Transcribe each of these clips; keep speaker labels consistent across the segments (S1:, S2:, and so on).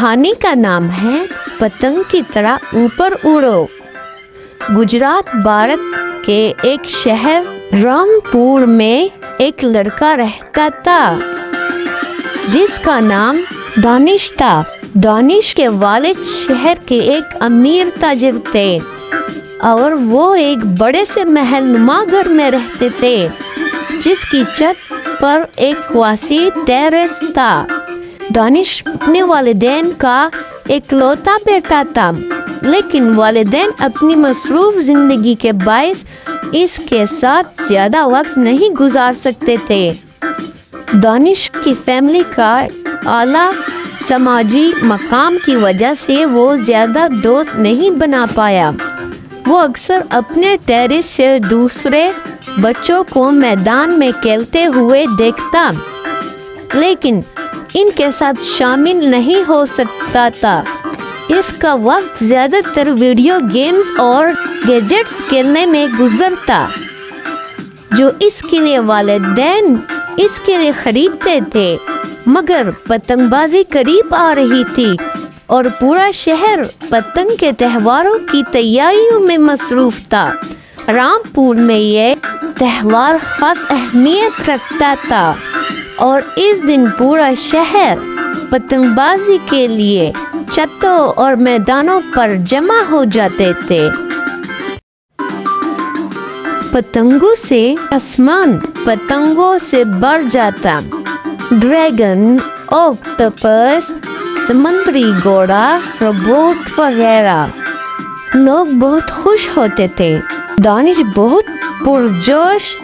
S1: कहानी का नाम है पतंग की तरह ऊपर उड़ो। गुजरात भारत के एक शहर रामपुर में एक लड़का रहता था जिसका नाम दानिश था। दानिश के वालिद शहर के एक अमीर ताजिर थे और वो एक बड़े से महलनुमा घर में रहते थे जिसकी छत पर एक वासी टेरेस था। दानिश अपने वालिदैन का इकलौता बेटा था, लेकिन वालिदैन अपनी मसरूफ जिंदगी के बायस इसके साथ ज्यादा वक्त नहीं गुजार सकते थे। दानिश की फैमिली का आला समाजी मकाम की वजह से वो ज्यादा दोस्त नहीं बना पाया। वो अक्सर अपने टेरेस से दूसरे बच्चों को मैदान में खेलते हुए देखता, लेकिन इनके साथ शामिल नहीं हो सकता था। इसका वक्त ज्यादातर वीडियो गेम्स और गैजेट्स खेलने में गुजरता, जो इसके लिए वालिदैन इसके लिए खरीदते थे। मगर पतंगबाजी करीब आ रही थी और पूरा शहर पतंग के त्योहारों की तैयारियों में मसरूफ था। रामपुर में ये त्योहार खास अहमियत रखता था और इस दिन पूरा शहर पतंगबाजी के लिए छतों और मैदानों पर जमा हो जाते थे। पतंगों से आसमान पतंगों से भर जाता। ड्रैगन, ऑक्टोपस, समुद्री घोड़ा, रोबोट वगैरह। लोग बहुत खुश होते थे। दानिश बहुत पुरजोश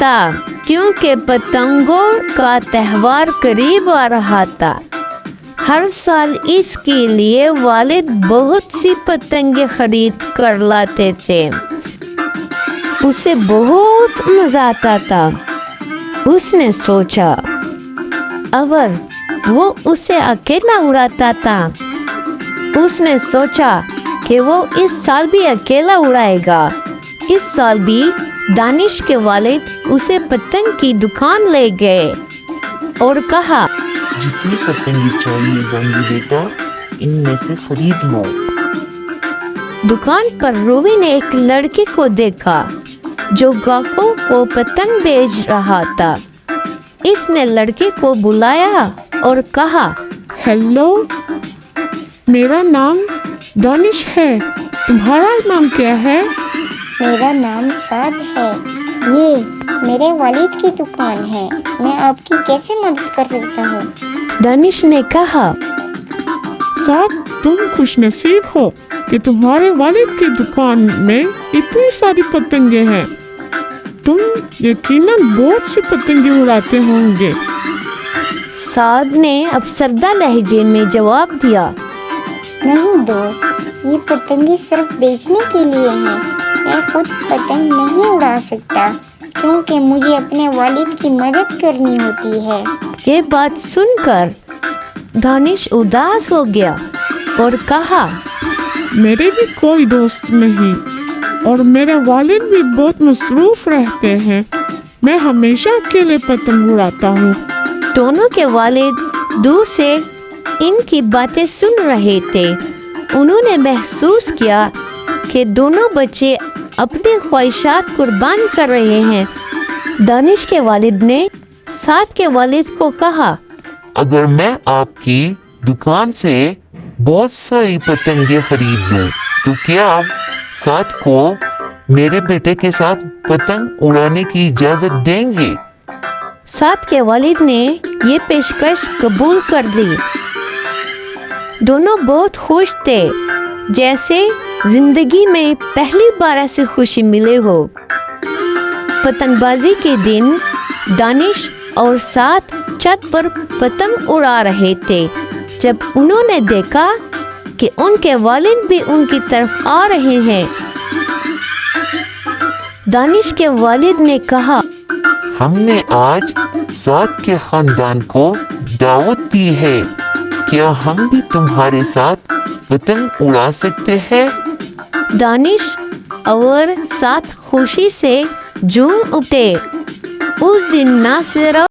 S1: था क्योंकि पतंगों का त्योहार करीब आ रहा था। हर साल इसके लिए वालिद बहुत सी पतंगे खरीद कर लाते थे। उसे बहुत मजा आता था। उसने सोचा अगर वो उसे अकेला उड़ाता था। उसने सोचा कि वो इस साल भी अकेला उड़ाएगा। इस साल भी दानिश के वालिद उसे पतंग की दुकान ले गए और कहा,
S2: जितनी पतंगे चाहिए होंगी बेटा, इनमें से खरीद लो।
S1: दुकान पर रूबी ने एक लड़के को देखा जो ग्राहकों को पतंग बेच रहा था। इसने लड़के को बुलाया और कहा,
S3: हेलो, मेरा नाम दानिश है। तुम्हारा नाम क्या है?
S4: मेरा नाम साद है। ये मेरे वालिद की दुकान है। मैं आपकी कैसे मदद कर सकता हूँ?
S1: दानिश ने कहा,
S3: साद, तुम खुशनसीब हो कि तुम्हारे वालिद की दुकान में इतनी सारी पतंगे हैं। तुम यकीनन बहुत सी पतंगे उड़ाते होंगे।
S1: साद ने अफसरदा लहजे में जवाब दिया,
S4: नहीं दोस्त, ये पतंगे सिर्फ बेचने के लिए हैं। मैं खुद पतंग नहीं उड़ा सकता क्योंकि मुझे अपने वालिद की मदद करनी होती है।
S1: ये बात सुनकर दानिश उदास हो गया और कहा,
S3: मेरे भी कोई दोस्त नहीं और मेरे वालिद भी बहुत मसरूफ रहते हैं। मैं हमेशा अकेले पतंग उड़ाता हूँ।
S1: दोनों के वालिद दूर से इनकी बातें सुन रहे थे। उन्होंने महसूस किया कि दोनों बच्चे अपनी ख्वाहिशात कुर्बान कर रहे हैं। दानिश के वालिद ने साद के वालिद को कहा,
S2: अगर मैं आपकी दुकान से बहुत सारी पतंगे खरीद लूं, तो क्या आप साद को मेरे बेटे के साथ पतंग उड़ाने की इजाजत देंगे?
S1: साद के वालिद ने ये पेशकश कबूल कर ली। दोनों बहुत खुश थे, जैसे जिंदगी में पहली बार ऐसी खुशी मिले हो। पतंगबाजी के दिन दानिश और साद छत पर पतंग उड़ा रहे थे जब उन्होंने देखा कि उनके वालिद भी उनकी तरफ आ रहे हैं। दानिश के वालिद ने कहा,
S2: हमने आज साद के खानदान को दावत दी है। क्या हम भी तुम्हारे साथ पतंग उड़ा सकते हैं?
S1: दानिश और साद खुशी से झूम उठे। उस दिन ना सिर्फ